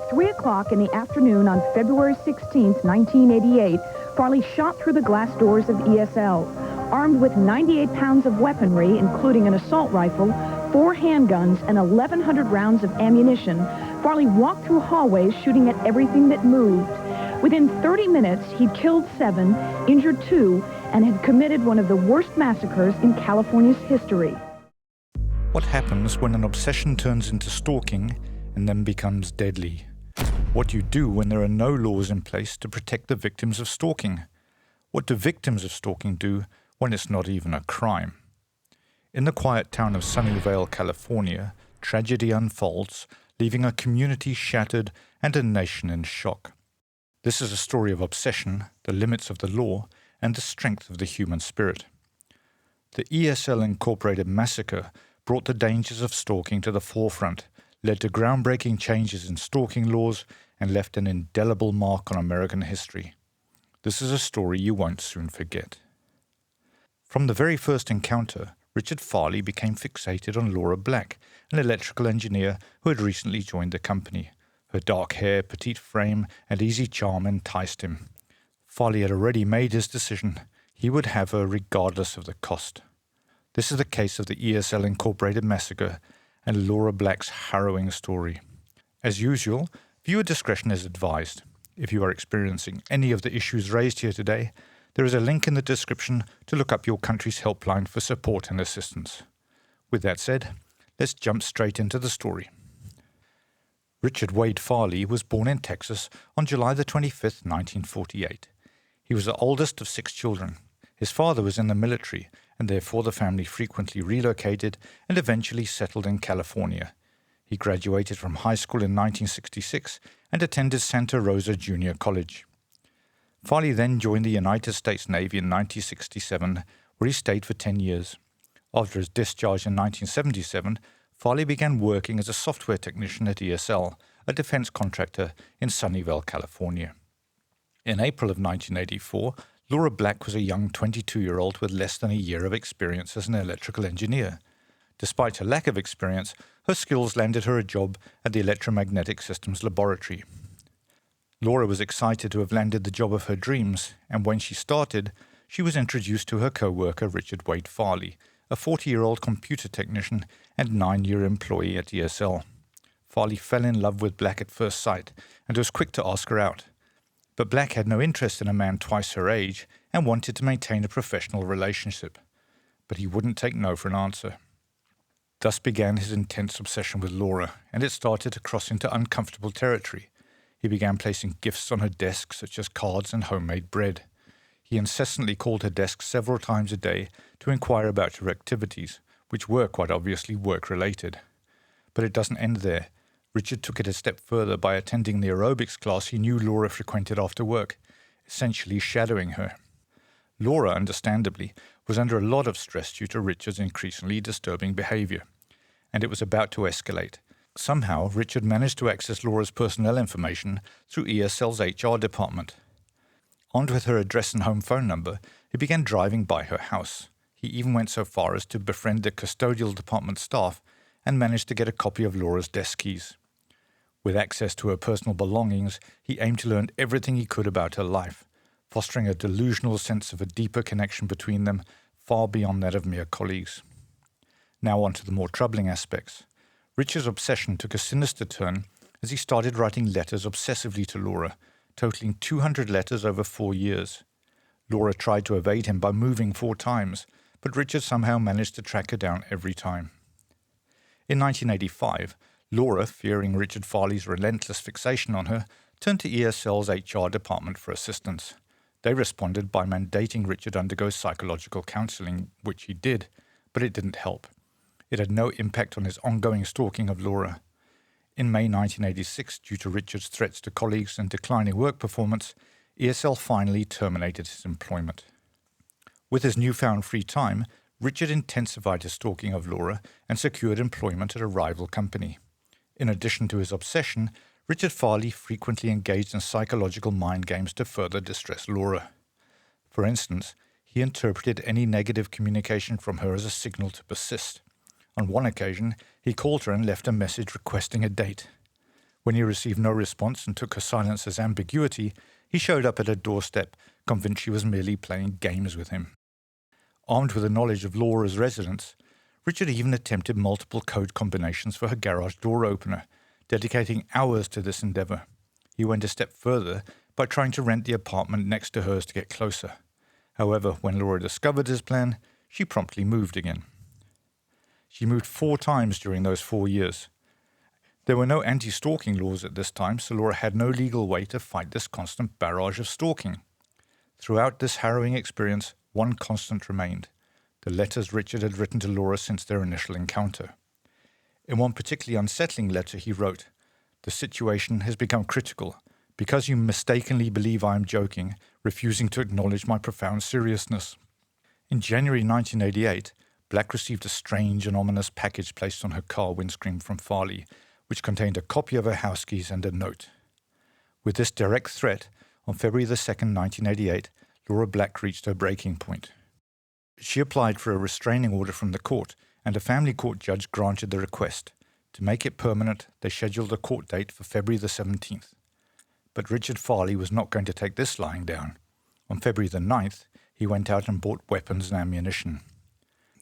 3 o'clock in the afternoon on February 16, 1988, Farley shot through the glass doors of ESL. Armed with 98 pounds of weaponry, including an assault rifle, 4 handguns, and 1,100 rounds of ammunition, Farley walked through hallways shooting at everything that moved. Within 30 minutes, he'd killed 7, injured 2, and had committed one of the worst massacres in California's history. What happens when an obsession turns into stalking and then becomes deadly? What do you do when there are no laws in place to protect the victims of stalking? What do victims of stalking do when it's not even a crime? In the quiet town of Sunnyvale, California, tragedy unfolds, leaving a community shattered and a nation in shock. This is a story of obsession, the limits of the law, and the strength of the human spirit. The ESL Inc. Massacre brought the dangers of stalking to the forefront, led to groundbreaking changes in stalking laws, and left an indelible mark on American history. This is a story you won't soon forget. From the very first encounter, Richard Harley became fixated on Laura Black, an electrical engineer who had recently joined the company. Her dark hair, petite frame, and easy charm enticed him. Harley had already made his decision. He would have her regardless of the cost. This is the case of the ESL Inc. Massacre and Laura Black's harrowing story. As usual, viewer discretion is advised. If you are experiencing any of the issues raised here today, there is a link in the description to look up your country's helpline for support and assistance. With that said, let's jump straight into the story. Richard Wade Farley was born in Texas on July the 25th, 1948. He was the oldest of 6 children. His father was in the military, and therefore the family frequently relocated and eventually settled in California. He graduated from high school in 1966 and attended Santa Rosa Junior College. Farley then joined the United States Navy in 1967, where he stayed for 10 years. After his discharge in 1977, Farley began working as a software technician at ESL, a defense contractor in Sunnyvale, California. In April of 1984, Laura Black was a young 22-year-old with less than a year of experience as an electrical engineer. Despite her lack of experience, her skills landed her a job at the Electromagnetic Systems Laboratory. Laura was excited to have landed the job of her dreams, and when she started, she was introduced to her coworker Richard Wade Farley, a 40-year-old computer technician and 9-year employee at ESL. Farley fell in love with Black at first sight and was quick to ask her out. But Black had no interest in a man twice her age and wanted to maintain a professional relationship. But he wouldn't take no for an answer. Thus began his intense obsession with Laura, and it started to cross into uncomfortable territory. He began placing gifts on her desk, such as cards and homemade bread. He incessantly called her desk several times a day to inquire about her activities, which were quite obviously work-related. But it doesn't end there. Richard took it a step further by attending the aerobics class he knew Laura frequented after work, essentially shadowing her. Laura, understandably, was under a lot of stress due to Richard's increasingly disturbing behavior, and it was about to escalate. Somehow, Richard managed to access Laura's personnel information through ESL's HR department. Armed with her address and home phone number, he began driving by her house. He even went so far as to befriend the custodial department staff and managed to get a copy of Laura's desk keys. With access to her personal belongings, he aimed to learn everything he could about her life, fostering a delusional sense of a deeper connection between them, far beyond that of mere colleagues. Now on to the more troubling aspects. Richard's obsession took a sinister turn as he started writing letters obsessively to Laura, totaling 200 letters over 4 years. Laura tried to evade him by moving 4 times, but Richard somehow managed to track her down every time. In 1985, Laura, fearing Richard Farley's relentless fixation on her, turned to ESL's HR department for assistance. They responded by mandating Richard undergo psychological counseling, which he did, but it didn't help. It had no impact on his ongoing stalking of Laura. In May 1986, due to Richard's threats to colleagues and declining work performance, ESL finally terminated his employment. With his newfound free time, Richard intensified his stalking of Laura and secured employment at a rival company. In addition to his obsession, Richard Farley frequently engaged in psychological mind games to further distress Laura. For instance, he interpreted any negative communication from her as a signal to persist. On one occasion, he called her and left a message requesting a date. When he received no response and took her silence as ambiguity, he showed up at her doorstep, convinced she was merely playing games with him. Armed with a knowledge of Laura's residence, Richard even attempted multiple code combinations for her garage door opener, dedicating hours to this endeavor. He went a step further by trying to rent the apartment next to hers to get closer. However, when Laura discovered his plan, she promptly moved again. She moved 4 times during those 4 years. There were no anti-stalking laws at this time, so Laura had no legal way to fight this constant barrage of stalking. Throughout this harrowing experience, one constant remained: the letters Richard had written to Laura since their initial encounter. In one particularly unsettling letter he wrote, "The situation has become critical, because you mistakenly believe I am joking, refusing to acknowledge my profound seriousness." In January 1988, Black received a strange and ominous package placed on her car windscreen from Farley, which contained a copy of her house keys and a note. With this direct threat, on February 2nd, 1988, Laura Black reached her breaking point. She applied for a restraining order from the court, and a family court judge granted the request. To make it permanent, they scheduled a court date for February the 17th. But Richard Farley was not going to take this lying down. On February the 9th, he went out and bought weapons and ammunition.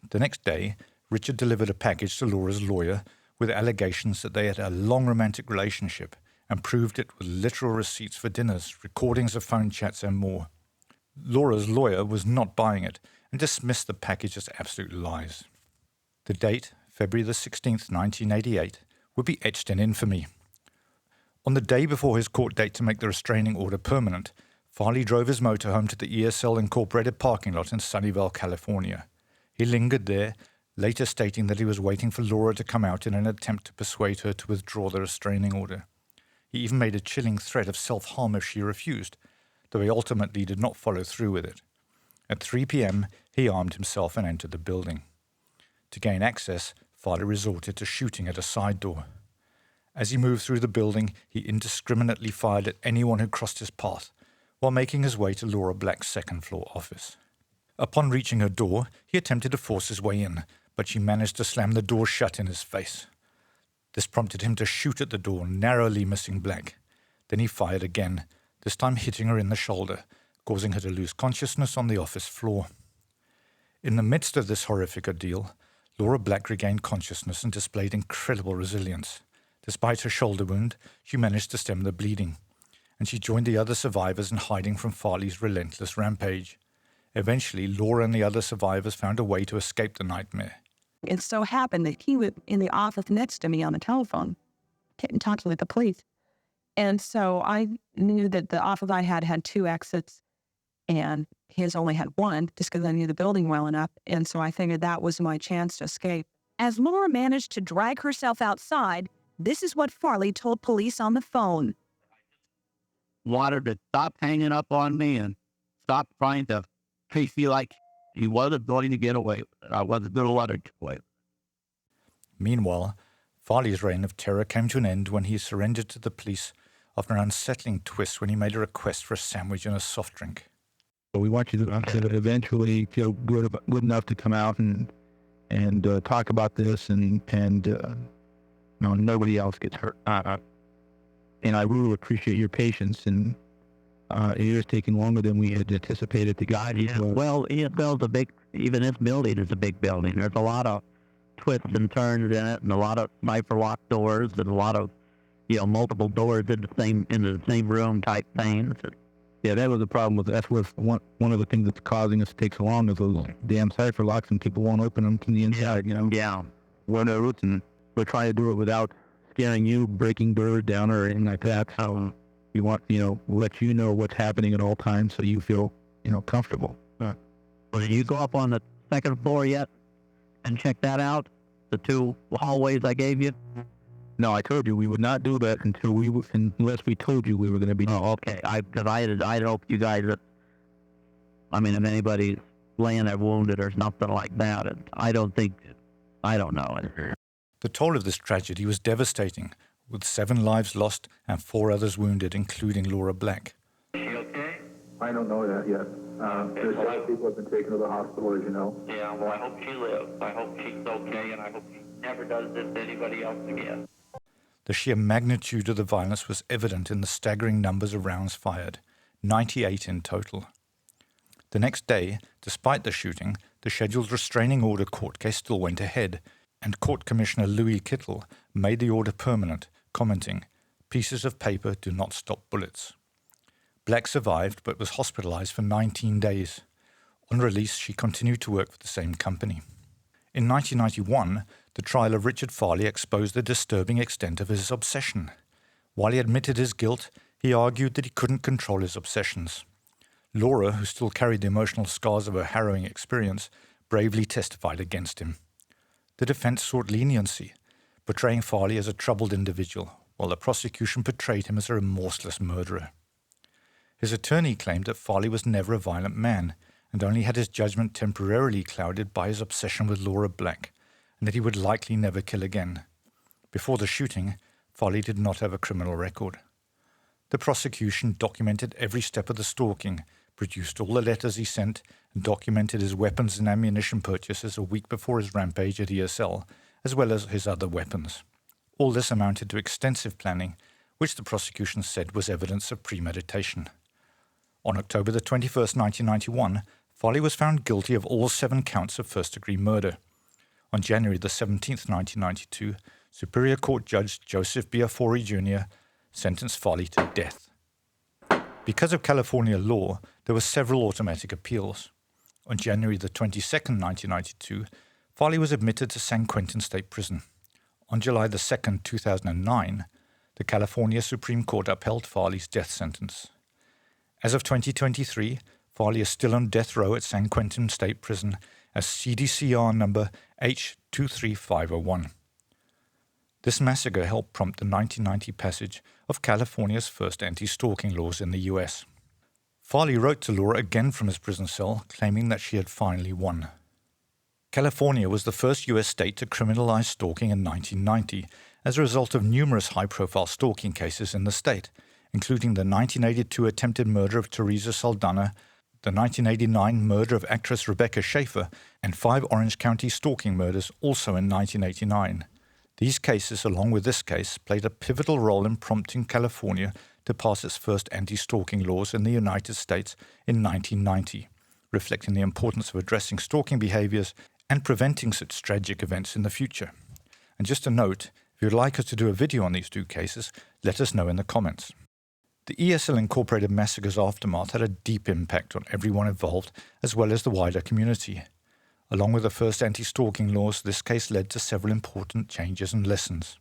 The next day, Richard delivered a package to Laura's lawyer with allegations that they had a long romantic relationship, and proved it with literal receipts for dinners, recordings of phone chats, and more. Laura's lawyer was not buying it and dismissed the package as absolute lies. The date, February the 16th, 1988, would be etched in infamy. On the day before his court date to make the restraining order permanent, Farley drove his motorhome to the ESL Inc parking lot in Sunnyvale, California. He lingered there, later stating that he was waiting for Laura to come out in an attempt to persuade her to withdraw the restraining order. He even made a chilling threat of self-harm if she refused, though he ultimately did not follow through with it. At 3 p.m., he armed himself and entered the building. To gain access, Farley resorted to shooting at a side door. As he moved through the building, he indiscriminately fired at anyone who crossed his path, while making his way to Laura Black's second-floor office. Upon reaching her door, he attempted to force his way in, but she managed to slam the door shut in his face. This prompted him to shoot at the door, narrowly missing Black. Then he fired again, this time hitting her in the shoulder, causing her to lose consciousness on the office floor. In the midst of this horrific ordeal, Laura Black regained consciousness and displayed incredible resilience. Despite her shoulder wound, she managed to stem the bleeding, and she joined the other survivors in hiding from Farley's relentless rampage. Eventually, Laura and the other survivors found a way to escape the nightmare. It so happened that he was in the office next to me on the telephone, talking with the police. And so I knew that the office I had 2 exits, and his only had 1, just because I knew the building well enough. And so I figured that was my chance to escape. As Laura managed to drag herself outside, this is what Farley told police on the phone. Wanted to stop hanging up on me and stop trying to treat me like he wasn't going to get away with it. I wasn't going to let her get away with it. Meanwhile, Farley's reign of terror came to an end when he surrendered to the police after an unsettling twist when he made a request for a sandwich and a soft drink. We want you to eventually feel good enough to come out and talk about this, and nobody else gets hurt. And I really appreciate your patience, and it is taking longer than we had anticipated to guide you. Yeah, well, ESL's even this building is a big building. There's a lot of twists and turns in it, and a lot of sniper lock doors, and a lot of, multiple doors into the same room type things. Yeah, that was the problem. That's one of the things that's causing us to take so long is those damn cipher locks, and people won't open them from the inside. Yeah. We're no roots, and we're trying to do it without scaring you, breaking doors down, or anything like that. So we want, let you know what's happening at all times, so you feel, comfortable. Well, did you go up on the second floor yet and check that out? The 2 hallways I gave you? No, I told you we would not do that unless we told you we were going to be. Oh, okay. Because I'd hope you guys if anybody's laying there wounded or something like that, and I don't know. The toll of this tragedy was devastating, with 7 lives lost and 4 others wounded, including Laura Black. Is she okay? I don't know that yet. There's a lot of people have been taken to the hospital, as you know. Yeah, well, I hope she lives. I hope she's okay, and I hope she never does this to anybody else again. The sheer magnitude of the violence was evident in the staggering numbers of rounds fired, 98 in total. The next day, despite the shooting, the scheduled restraining order court case still went ahead, and Court Commissioner Louis Kittle made the order permanent, commenting, "Pieces of paper do not stop bullets." Black survived but was hospitalized for 19 days. On release, she continued to work for the same company. In 1991, the trial of Richard Harley exposed the disturbing extent of his obsession. While he admitted his guilt, he argued that he couldn't control his obsessions. Laura, who still carried the emotional scars of her harrowing experience, bravely testified against him. The defense sought leniency, portraying Farley as a troubled individual, while the prosecution portrayed him as a remorseless murderer. His attorney claimed that Farley was never a violent man, and only had his judgment temporarily clouded by his obsession with Laura Black, and that he would likely never kill again. Before the shooting, Farley did not have a criminal record. The prosecution documented every step of the stalking, produced all the letters he sent, and documented his weapons and ammunition purchases a week before his rampage at ESL, as well as his other weapons. All this amounted to extensive planning, which the prosecution said was evidence of premeditation. On October the 21st, 1991, Farley was found guilty of all 7 counts of first-degree murder. On January the 17th, 1992, Superior Court Judge Joseph Biafori Jr. sentenced Farley to death. Because of California law, there were several automatic appeals. On January the 22nd, 1992, Farley was admitted to San Quentin State Prison. On July the 2nd, 2009, the California Supreme Court upheld Farley's death sentence. As of 2023, Farley is still on death row at San Quentin State Prison as CDCR number H23501. This massacre helped prompt the 1990 passage of California's first anti-stalking laws in the US. Farley wrote to Laura again from his prison cell, claiming that she had finally won. California was the first US state to criminalize stalking in 1990 as a result of numerous high-profile stalking cases in the state, including the 1982 attempted murder of Teresa Saldana, the 1989 murder of actress Rebecca Schaefer, and 5 Orange County stalking murders also in 1989. These cases, along with this case, played a pivotal role in prompting California to pass its first anti-stalking laws in the United States in 1990, reflecting the importance of addressing stalking behaviors and preventing such tragic events in the future. And just a note, if you'd like us to do a video on these 2 cases, let us know in the comments. The ESL Incorporated massacre's aftermath had a deep impact on everyone involved, as well as the wider community. Along with the first anti-stalking laws, this case led to several important changes and lessons.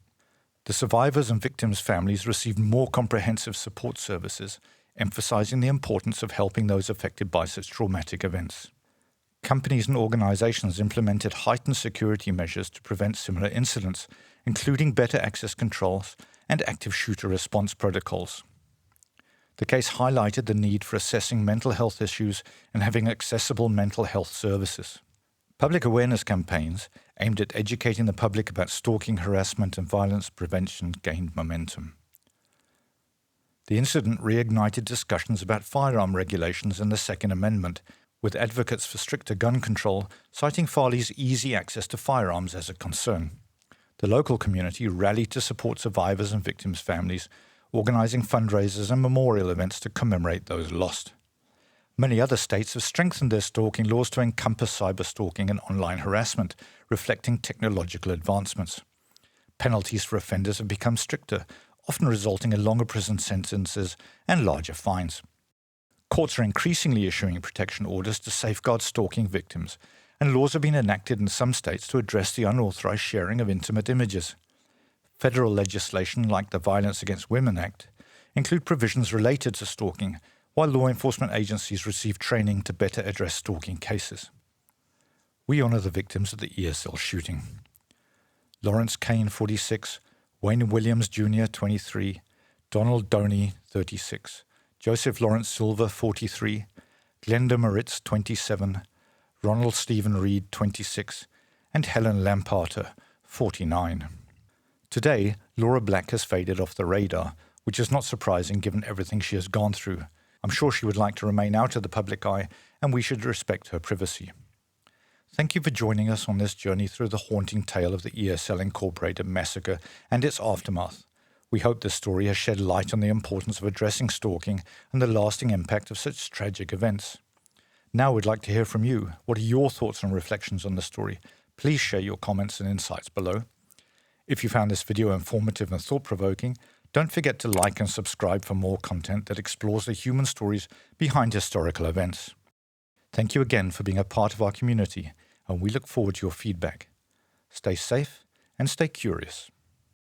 The survivors' and victims' families received more comprehensive support services, emphasizing the importance of helping those affected by such traumatic events. Companies and organizations implemented heightened security measures to prevent similar incidents, including better access controls and active shooter response protocols. The case highlighted the need for assessing mental health issues and having accessible mental health services. Public awareness campaigns aimed at educating the public about stalking, harassment, and violence prevention gained momentum. The incident reignited discussions about firearm regulations and the Second Amendment, with advocates for stricter gun control citing Farley's easy access to firearms as a concern. The local community rallied to support survivors and victims' families, organizing fundraisers and memorial events to commemorate those lost. Many other states have strengthened their stalking laws to encompass cyberstalking and online harassment, reflecting technological advancements. Penalties for offenders have become stricter, often resulting in longer prison sentences and larger fines. Courts are increasingly issuing protection orders to safeguard stalking victims, and laws have been enacted in some states to address the unauthorized sharing of intimate images. Federal legislation like the Violence Against Women Act include provisions related to stalking, while law enforcement agencies receive training to better address stalking cases. We honor the victims of the ESL shooting. Lawrence Kane, 46, Wayne Williams Jr., 23, Donald Doney, 36, Joseph Lawrence Silver, 43, Glenda Moritz, 27, Ronald Stephen Reed, 26, and Helen Lamparter, 49. Today, Laura Black has faded off the radar, which is not surprising given everything she has gone through. I'm sure she would like to remain out of the public eye, and we should respect her privacy. Thank you for joining us on this journey through the haunting tale of the ESL Incorporated massacre and its aftermath. We hope this story has shed light on the importance of addressing stalking and the lasting impact of such tragic events. Now we'd like to hear from you. What are your thoughts and reflections on the story? Please share your comments and insights below. If you found this video informative and thought-provoking, don't forget to like and subscribe for more content that explores the human stories behind historical events. Thank you again for being a part of our community, and we look forward to your feedback. Stay safe and stay curious.